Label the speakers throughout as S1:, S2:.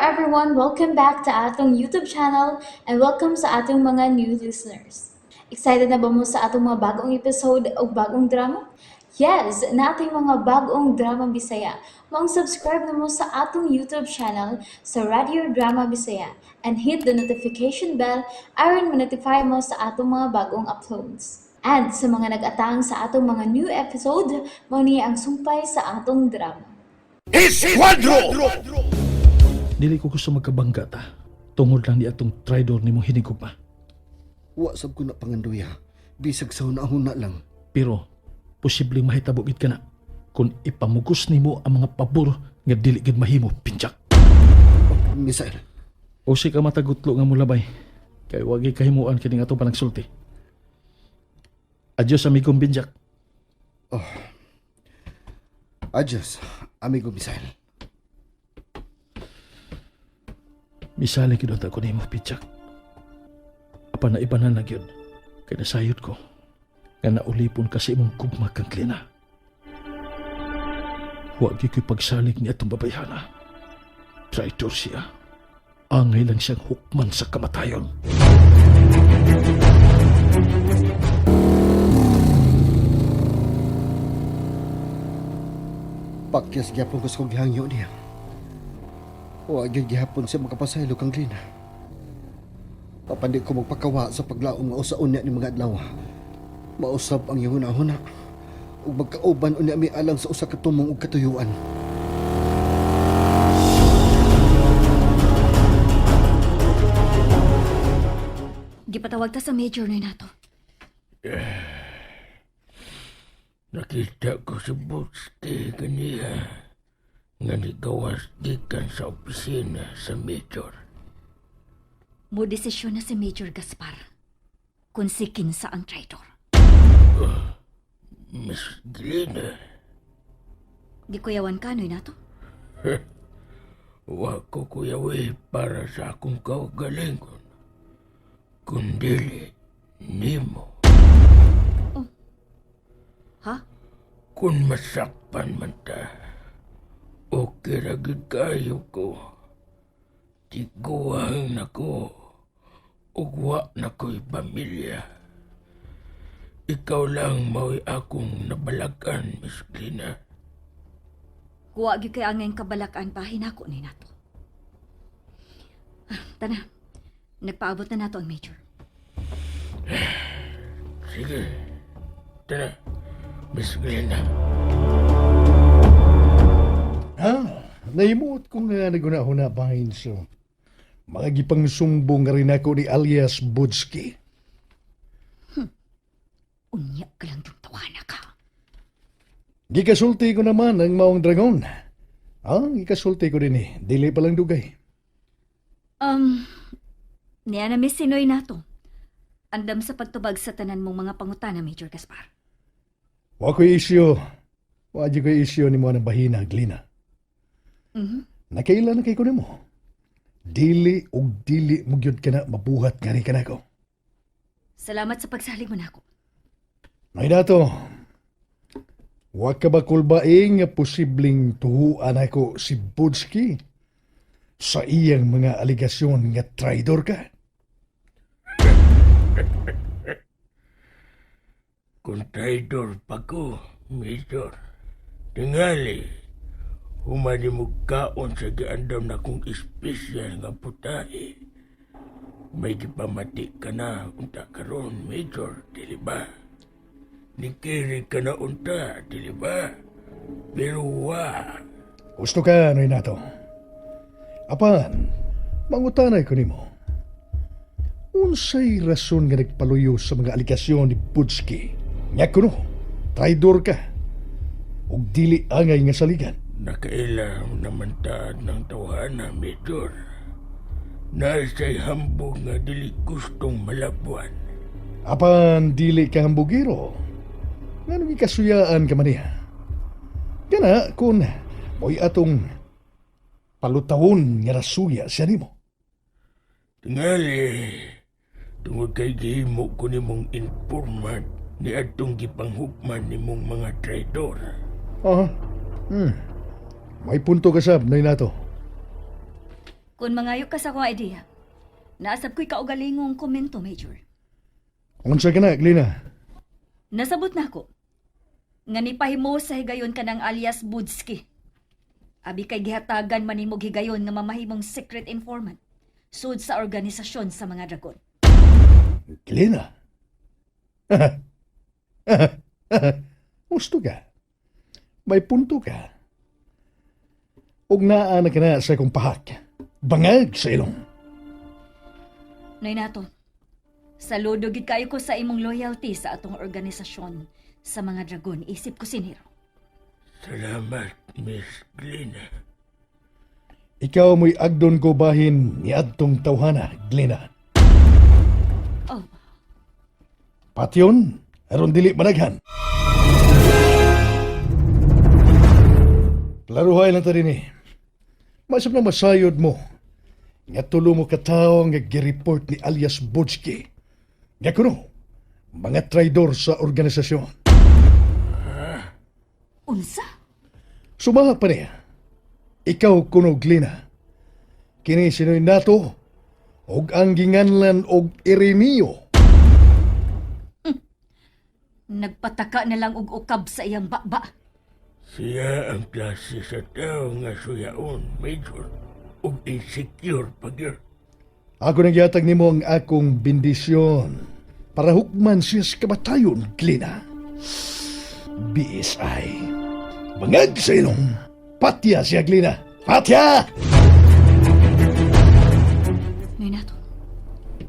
S1: everyone, welcome back to atong YouTube channel and welcome sa atong mga new listeners. Excited na ba mo sa atong mga bagong episode o bagong drama? Yes, na ating mga bagong drama Bisaya. Mag-subscribe na mo sa atong YouTube channel sa Radio Drama Bisaya and hit the notification bell aron ma-notify mo sa atong mga bagong uploads. And sa mga nag-atang sa atong mga new episode, mo niya ang sumpay sa atong drama.
S2: Esquadro!
S3: Dili ko gusto magkabangga ta. Tungod lang ni atong traidor ni mong hinigugma.
S2: Wa sab ko na panganduya. Bisag sa hunahuna lang.
S3: Pero, posibleng mahitabugid ka na kung ipamugos nimo ang mga pabor nga dili gid mahimo, pinchak.
S2: Misael,
S3: O si ka matagutlo nga mulabay. Kay wagi kahimuan kining atong panagsulti. Adios amigong pinchak.
S2: adios, amigo Misael.
S3: Misali kinunta ko nimo, pinchak. Apa na ibanan lang yun. Kay nasayod ko. Nga naulipon kasi mong gugma kang klina. Huwag ko'y pagsalig ni atong babayhana. Traitor siya. Angay lang siyang hukman sa kamatayon.
S2: Pakyas gyapon ko sa kong gihangyo niya. Wa gyud gihapon siya makapasaylo kang klina. Papandi ko magpakawa sa paglaom nga usaon niya ni mga adlaw. Mausab ang iyong hunahuna ug magkauban unya mi alang sa usa ka tumong ug katuyuan.
S4: Gipatawag ta sa major na nato.
S5: Nakita ko si Butski kaniya nga nigawas gikan sa opisina sa Major.
S4: Mo desisyon na si Major Gaspar kung si kinsa ang traitor.
S5: Miss Glina,
S4: Gikuyawan ka noy nato.
S5: wa ko kuyawi para sa akong kaugalingon, kundili nimo.
S4: Ha?
S5: Kung masakpan man ta, okay ra gid kayo ko. Tiguang na ko, ug wa na ko'y pamilya. Ikaw lang mao'y akong nabalagan, Miss Glina.
S4: Kuwa gyud kay angay kabalakan pa hinako ni nato. Tana. Nagpaabot na nato ang major.
S5: Sige, tara, Miss Glina.
S6: Naimuot ko nga naguna-huna bahin so. Mga gipang sumbong nga rin ako ni alias Budski.
S4: Unya ka lang yung tawana ka.
S6: Gikasulti ko naman ang maong dragon. Gikasulti ko din dili pa lang dugay.
S4: Niya na Miss Sinoy nato. Andam sa pagtubag sa tanan mong mga pangutana, Major Gaspar.
S6: Wa ko'y isyo. Wa di ko'y isyo ni mo ng bahina, Glina. Nakaila na kay ko na mo. Dili og dili mo gyud ka na mabuhat nga rin ka na ko.
S4: Salamat sa pagsalig mo nako.
S6: May dato, wa ka ba kulbaing nga posibleng tuhuan ako si Budski sa iyang mga aligasyon nga traidor ka?
S5: Kung traidor pa ko, Major, tingali, humani mo kaon sa gaandam na kong espesyal nga putahe. May gipamati ka na unta karon, Major, dili ba? Nikiri ka na unta, dili ba? Pero
S6: Gusto ka, Noy Nato. Apan, mangutanay ko nimo. Unsay rason nga nagpaluyo sa mga aligasyon ni Budski? Nya kuno, traidor ka. Og dili angay nga saligan.
S5: nakailam naman ta ng tawhana, Major. Nasa'y hambog nga dili gustong malabuan.
S6: Apan dili ka hambugiro. Nga kasuyaan ka man niya. Kana kun mo'y atong palutawon nga rasuya siya nimo.
S5: Tingali, tungod kay gihimo ko nimong informant ni adtong gipanghukman nimong mga traidor.
S6: May punto ka sab, Noy Nato.
S4: Kung mangayo ka sa akong idea, naasab ko'y kaugalingong komento, Major.
S6: Unsa ka na, Glina?
S4: Nasabot na ako. Nga nipahimo sa higayon ka ng alias Budski. Abi kay gihatagan man nimo higayon nga mamahimong secret informant sud sa organisasyon sa mga dragon.
S6: Glina? Gusto ka? May punto ka? Ug naa na ka na sa akong pahak. Bangag sa ilong.
S4: Noy nato, saludo gid kayo ko sa imong loyalty sa atong organisasyon sa mga dragon. Isip ko siniro.
S5: Salamat, Miss Glina.
S6: Ikaw mo'y agdon ko bahin ni adtong tawhana, Glina.
S4: Oh,
S6: Patyon, aron dili managhan. Laruhay lang ta rin eh. Masap na masayod mo. Nga tulo mo katao nga gireport ni alias Budski. Nga kuno, mga traidor sa organisasyon.
S4: unsa?
S6: Sumaha pa niya. Ikaw kuno, Glina. Kini sinoy nato, og ang ginganlan og Ireneo.
S4: Nagpataka na lang og ukab sa iyang baba.
S5: Siya ang klase sa tao nga suyaon, Major. Ug insecure pag-ir.
S6: Ako nagyatag nimo ang akong bendisyon para hukman siya sa kamatayon, Glina. BSI. Bangag sa ilong. Patya siya, Glina. Patya!
S4: Noy nato,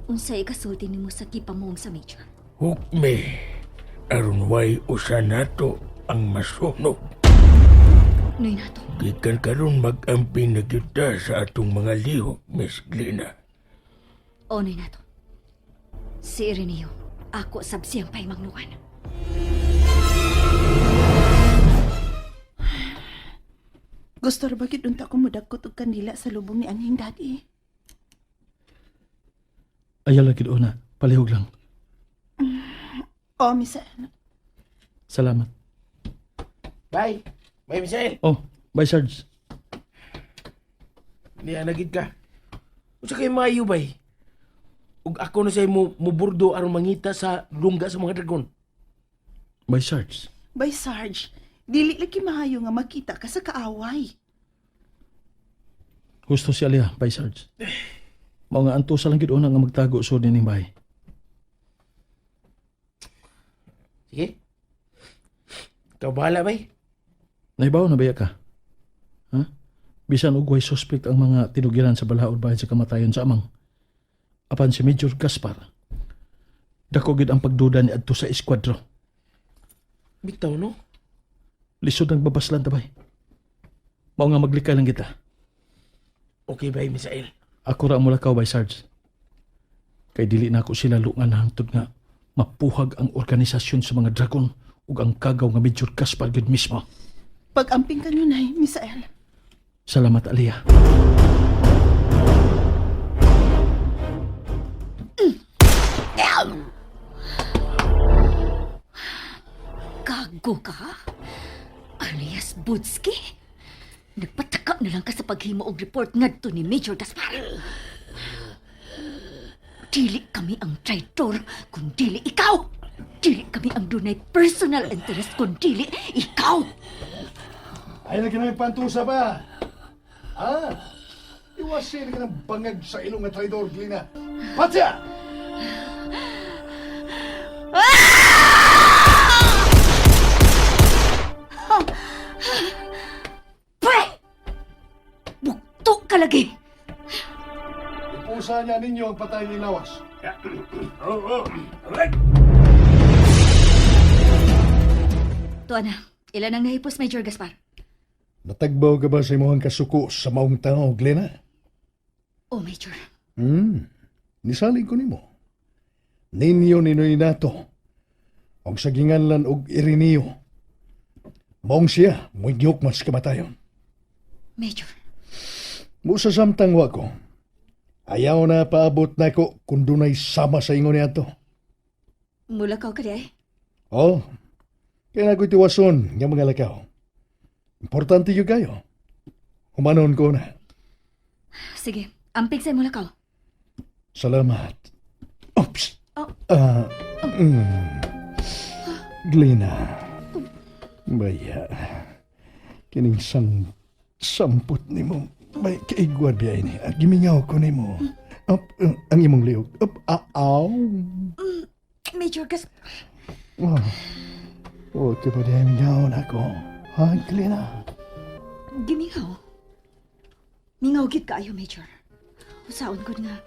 S4: unsay ikasulti nimo sa kipamong sa Major?
S5: Hukme, aron way usa nato ang masunog.
S4: Noy nato,
S5: Gikan karon mag-amping na kita sa atong mga lihok, Miss Glina.
S4: o noy nato. Si Ireneo, ako sab siyang paimangnuan.
S7: Gusto ra bagid unta ko mudagkot og kandila sa lubong ni anhing daddy.
S3: Ayaw lang una. Palihog lang.
S7: Oh, misa.
S3: Salamat.
S8: Bye. Bye, Misael.
S3: Oh, bye, Sarge.
S8: Niya nagid ka. Unsa kay maayo bay? Ug ako na say mo muburdo aron mangita sa lungga sa mga dragon.
S3: Bye, Sarge.
S7: Bay Sarge, dili lagi mahayo nga makita ka sa kaaway.
S3: Gusto si Alia, bye, Sarge. Mao nga anto sa lang gid una nga magtago sud ning bahay.
S8: Sige. Ikaw bahala bay.
S3: Naibaw na baya ka? Ha? Bisan ug way suspect ang mga tinugiran sa balaod bahin sa kamatayon sa amang. Apan si Major Gaspar. Dako gid ang pagduda ni adto sa eskwadro.
S8: Bitaw no?
S3: Lisod ang babaslan tabay. Mao nga maglikay lang kita.
S8: Okay bay, Misael.
S3: Ako ra ang mulakaw by Sarge. Kay dili na ako sila lungan na hangtod nga mapuhag ang organisasyon sa mga dragon ug ang kagaw nga Major Gaspar gid mismo.
S7: Pag-amping ka nun ay, Misael.
S3: Salamat, Alia.
S4: Gago ka? Alias Budski? Nagpataka na lang ka sa paghimo og report ngadto ni Major Gaspar. Dili kami ang traitor kung dili ikaw. Dili kami ang dunay personal interest kung dili ikaw.
S6: Ay na kinamay pantusa ba? Ah, iwasin ka ng bangag sa ilong nga traidor, Glina. Patya!
S4: Pre! Bukto ka lagi!
S6: Ipusa niya ninyo ang patay ni Lawas.
S5: Oo, alright.
S4: Tuan na, ilan ang nahipos, Major Gaspar?
S6: Natagbaw ka ba sa imong kasuko sa maong tao, Glina?
S4: Oh, Major.
S6: Nisaling ko nimo. Ninyo ninoy nato. Ang saginganlan og Ireneo. Maong siya, mo'y giyok mas kamatayon.
S4: Major.
S6: Musa samtang wako. Ayaw na paabot na ko kung dunay sama sa ingon niya to.
S4: Mula ka di ay?
S6: Oh, kaya na ko'y tiwason nga mga lakaw. Importante yun kayo. Humanon ko na.
S4: Sige, Amping sa mo lakaw.
S6: Salamat. Oops.
S4: Oh.
S6: Glena. Baya. Kining samput ni mo. Bay, kaigwad biya ini. Gimingaw ko ni mo. Ang imong liog. Aw.
S4: Major Gaspar.
S6: Huwag ka pa din gawin ako. Ha, Glena?
S4: Gimingaw. Mingaw gid kaayo, Major. Usaon ko nga.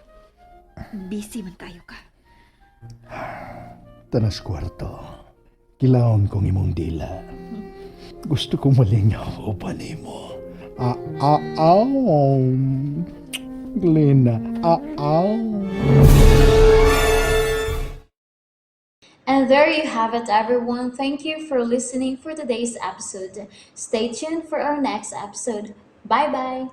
S4: Busy man kayo ka.
S6: Tanas kwarto. Kilawon kong imong dila. Gusto kong malingaw o panimo. Glena.
S1: And there you have it, everyone. Thank you for listening for today's episode. Stay tuned for our next episode. Bye bye.